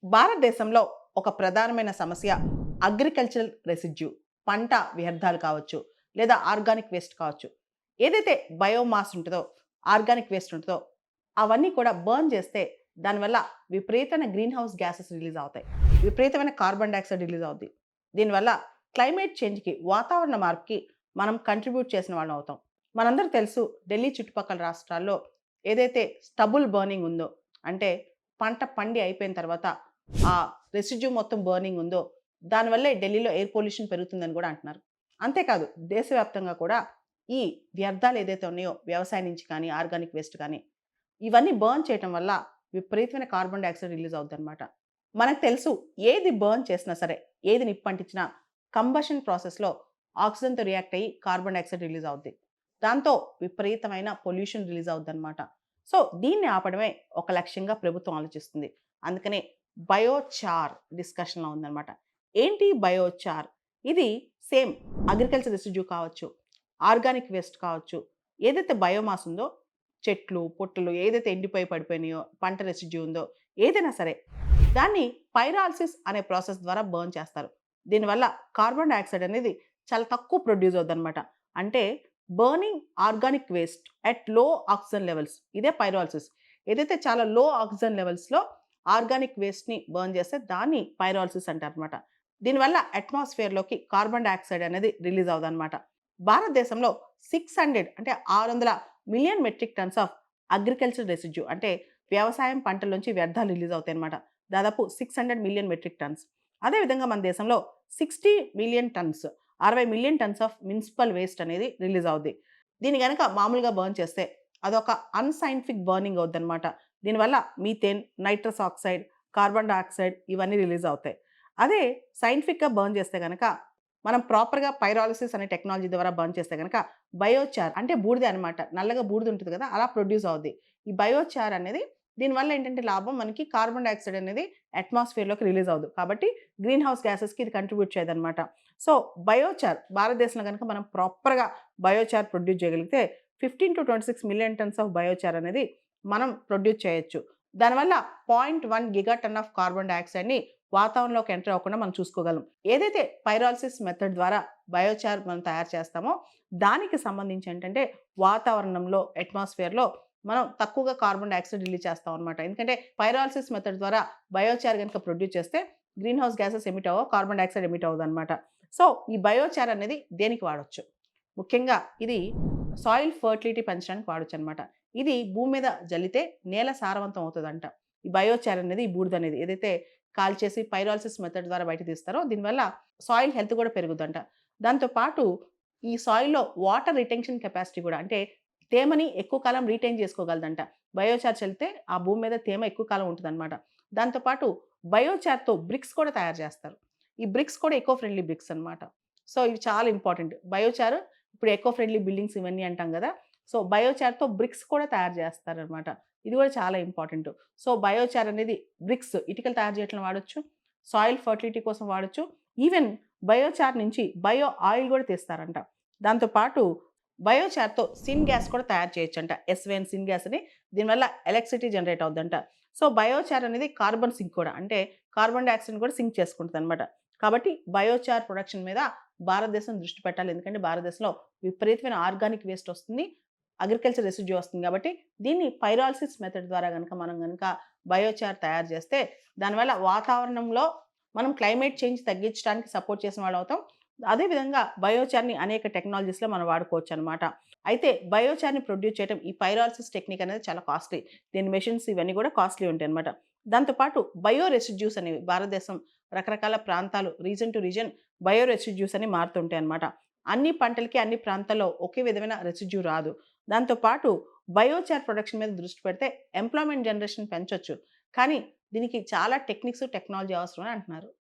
భారతదేశంలో ఒక ప్రధానమైన సమస్య అగ్రికల్చరల్ రెసిడ్యూ, పంట వ్యర్థాలు కావచ్చు, లేదా ఆర్గానిక్ వేస్ట్ కావచ్చు. ఏదైతే బయోమాస్ ఉంటుందో, ఆర్గానిక్ వేస్ట్ ఉంటుందో, అవన్నీ కూడా బర్న్ చేస్తే దానివల్ల విపరీతమైన గ్రీన్ హౌస్ గ్యాసెస్ రిలీజ్ అవుతాయి. విపరీతమైన కార్బన్ డైఆక్సైడ్ రిలీజ్ అవుద్ది. దీనివల్ల క్లైమేట్ చేంజ్‌కి, వాతావరణ మార్పుకి మనం కంట్రిబ్యూట్ చేసిన వాళ్ళం అవుతాం. మనందరికీ తెలుసు, ఢిల్లీ చుట్టుపక్కల రాష్ట్రాల్లో ఏదైతే స్టబుల్ బర్నింగ్ ఉందో, అంటే పంట పండి అయిపోయిన తర్వాత ఆ రెసిడ్యూ మొత్తం బర్నింగ్ ఉందో, దానివల్లే ఢిల్లీలో ఎయిర్ పొల్యూషన్ పెరుగుతుందని కూడా అంటున్నారు. అంతేకాదు, దేశవ్యాప్తంగా కూడా ఈ వ్యర్థాలు ఏదైతే ఉన్నాయో, వ్యవసాయం నుంచి కానీ, ఆర్గానిక్ వేస్ట్ కానీ, ఇవన్నీ బర్న్ చేయటం వల్ల విపరీతమైన కార్బన్ డయాక్సైడ్ రిలీజ్ అవుద్దనమాట. మనకు తెలుసు, ఏది బర్న్ చేసినా సరే, ఏది నిప్పంటించినా కంబషన్ ప్రాసెస్‌లో ఆక్సిజన్‌తో రియాక్ట్ అయ్యి కార్బన్ డయాక్సైడ్ రిలీజ్ అవుద్ది. దాంతో విపరీతమైన పొల్యూషన్ రిలీజ్ అవుద్దనమాట. సో, దీన్ని ఆపడమే ఒక లక్ష్యంగా ప్రభుత్వం ఆలోచిస్తుంది. అందుకనే బయోచార్ డిస్కషన్‌లో ఉందనమాట. ఏంటి బయోచార్? ఇది సేమ్ అగ్రికల్చర్ రెసిడ్యూ కావచ్చు, ఆర్గానిక్ వేస్ట్ కావచ్చు, ఏదైతే బయోమాస్ ఉందో, చెట్లు, పుట్టలు ఏదైతే ఎండిపోయి పడిపోయినాయో, పంట రెసిడ్యూ ఉందో, ఏదైనా సరే, దాన్ని పైరాలిసిస్ అనే ప్రాసెస్ ద్వారా బర్న్ చేస్తారు. దీనివల్ల కార్బన్ డయాక్సైడ్ అనేది చాలా తక్కువ ప్రొడ్యూస్ అవుద్దనమాట. అంటే బర్నింగ్ ఆర్గానిక్ వేస్ట్ అట్ లో ఆక్సిజన్ లెవెల్స్, ఇదే పైరాలిసిస్. ఏదైతే చాలా లో ఆక్సిజన్ లెవెల్స్‌లో ఆర్గానిక్ వేస్ట్‌ని బర్న్ చేస్తే దాన్ని పైరాలిసిస్ అంటారనమాట. దీనివల్ల అట్మాస్ఫియర్‌లోకి కార్బన్ డయాక్సైడ్ అనేది రిలీజ్ అవ్వదనమాట. భారతదేశంలో 600 అంటే 600 million metric tons of agriculture residue, అంటే వ్యవసాయం పంటల నుంచి వ్యర్థాలు రిలీజ్ అవుతాయన్నమాట. దాదాపు 600 మిలియన్ మెట్రిక్ టన్స్. అదేవిధంగా మన దేశంలో 60 million tons, 60 million tons of municipal waste అనేది రిలీజ్ అవుద్ది. దీన్ని గనక మామూలుగా బర్న్ చేస్తే అదొక అన్‌సైంటిఫిక్ బర్నింగ్ అవుద్దనమాట. దీనివల్ల methane, nitrous oxide, carbon dioxide ఇవన్నీ రిలీజ్ అవుతాయి. అదే సైంటిఫిక్‌గా బర్న్ చేస్తే గనక, మనం ప్రాపర్‌గా పైరాలిసిస్ అనే టెక్నాలజీ ద్వారా బర్న్ చేస్తే గనక బయోచార్, అంటే బూడిదే అనమాట. నల్లగా బూడిద ఉంటది కదా! అలా ప్రొడ్యూస్ అవుద్ది. ఈ బయోచార్ అనేది, దీనివల్ల ఏంటంటే లాభం, మనకి కార్బన్ డయాక్సైడ్ అనేది అట్మాస్ఫియర్‌లోకి రిలీజ్ అవ్వదు. కాబట్టి గ్రీన్ హౌస్ గ్యాసెస్‌కి ఇది కంట్రిబ్యూట్ చేయదనమాట. సో, బయోచార్ భారతదేశంలో గనుక మనం ప్రాపర్‌గా బయోచార్ ప్రొడ్యూస్ చేయగలిగితే 15-26 మిలియన్ టన్స్ ఆఫ్ బయోచార్ అనేది మనం ప్రొడ్యూస్ చేయొచ్చు. దానివల్ల 0.1 గిగాటన్ ఆఫ్ కార్బన్ డయాక్సైడ్‌ని వాతావరణంలోకి ఎంటర్ అవ్వకుండా మనం చూసుకోగలం. ఏదైతే పైరాలిసిస్ మెథడ్ ద్వారా బయోచార్ మనం తయారు చేస్తామో, దానికి సంబంధించి ఏంటంటే వాతావరణంలో, అట్మాస్ఫియర్‌లో మనం తక్కువగా కార్బన్ డయాక్సైడ్ రిలీజ్ చేస్తాం అనమాట. ఎందుకంటే పైరాలిసిస్ మెథడ్ ద్వారా బయోచార్ గనుక ప్రొడ్యూస్ చేస్తే గ్రీన్ హౌస్ గ్యాసెస్ ఎమిట్ అవ్వవు, కార్బన్ డయాక్సైడ్ ఎమిట్ అవ్వదనమాట. సో, ఈ బయోచార్ అనేది దేనికి వాడొచ్చు? ముఖ్యంగా ఇది సాయిల్ ఫర్టిలిటీ పెంచడానికి వాడొచ్చనమాట. ఇది భూమి మీద జల్లితే నేల సారవంతం అవుతదంట. ఈ బయోచార్ అనేది, ఈ బూడిదనేది ఏదైతే కాల్చేసి పైరాలిసిస్ మెథడ్ ద్వారా బయటకి తీస్తారో, దీనివల్ల సాయిల్ హెల్త్ కూడా పెరుగుద్దంట. దాంతో పాటు ఈ సాయిల్‌లో వాటర్ రిటెన్షన్ కెపాసిటీ కూడా, అంటే తేమని ఎక్కువ కాలం రిటైన్ చేసుకోగలదంట. బయోచార్ చల్లితే ఆ భూమి మీద తేమ ఎక్కువ కాలం ఉంటదనమాట. దాంతో పాటు బయోచార్‌తో బ్రిక్స్ కూడా తయారు చేస్తారు. ఈ బ్రిక్స్ కూడా ఎకో ఫ్రెండ్లీ బ్రిక్స్ అనమాట. సో, ఇవి చాలా ఇంపార్టెంట్. బయోచార్, ఇప్పుడు ఎకో ఫ్రెండ్లీ బిల్డింగ్స్ ఇవన్నీ అంటాం గదా! సో, బయోచార్‌తో బ్రిక్స్ కూడా తయారు చేస్తారనమాట. ఇది కూడా చాలా ఇంపార్టెంట్. సో, బయోచార్ అనేది బ్రిక్స్, ఇటుకలు తయారు చేయడంలో వాడొచ్చు. సాయిల్ ఫర్టిలిటీ కోసం వాడొచ్చు. ఈవెన్ బయోచార్ నుంచి బయో ఆయిల్ కూడా తీస్తారంట. దాంతో పాటు బయోచార్‌తో సిన్ గ్యాస్ కూడా తయారు చేయొచ్చంట. ఎస్‌వీఎన్ సిన్ గ్యాస్ అని. దీనివల్ల ఎలక్ట్రిసిటీ జనరేట్ అవుద్దంట. సో, బయోచార్ అనేది కార్బన్ సింక్ కూడా, అంటే కార్బన్ డయాక్సైడ్‌ని కూడా సింక్ చేసుకుంటదనమాట. కాబట్టి బయోచార్ ప్రొడక్షన్ మీద భారతదేశం దృష్టి పెట్టాలి. ఎందుకంటే భారతదేశంలో విపరీతమైన ఆర్గానిక్ వేస్ట్ వస్తుంది. అగ్రికల్చర్ రెసిడ్యూ వస్తుంది కాబట్టి, దీన్ని పైరాలిసిస్ మెథడ్ ద్వారా మనం బయోచార్ తయారు చేస్తే, దానివల్ల వాతావరణంలో మనం క్లైమేట్ చేంజ్ తగ్గించడానికి సపోర్ట్ చేసిన వాళ్ళవుతాం. అదే విధంగా బయోచార్‌ని అనేక టెక్నాలజీస్‌లో మనం వాడుకోవచ్చనమాట. అయితే బయోచార్‌ని ప్రొడ్యూస్ చేయడం, ఈ పైరాలిసిస్ టెక్నిక్ అనేది చాలా కాస్ట్‌లీ. దీని మెషిన్స్ ఇవన్నీ కూడా కాస్ట్‌లీ ఉంటాయన్నమాట. దాంతో పాటు బయో రెసిడ్యూస్ అనేవి భారతదేశం రకరకాల ప్రాంతాలు, reason to reason bio residues అని మారుతుంటాయన్నమాట. అన్ని పంటలకి, అన్ని ప్రాంతాల్లో ఒకే విధమైన రెసిడ్యూ రాదు. దాంతో పాటు బయోచార్ ప్రొడక్షన్ మీద దృష్టి పెడితే ఎంప్లాయ్‌మెంట్ జనరేషన్ పెంచొచ్చు. కానీ దీనికి చాలా టెక్నిక్స్, టెక్నాలజీ అవసరం అని అంటున్నారు.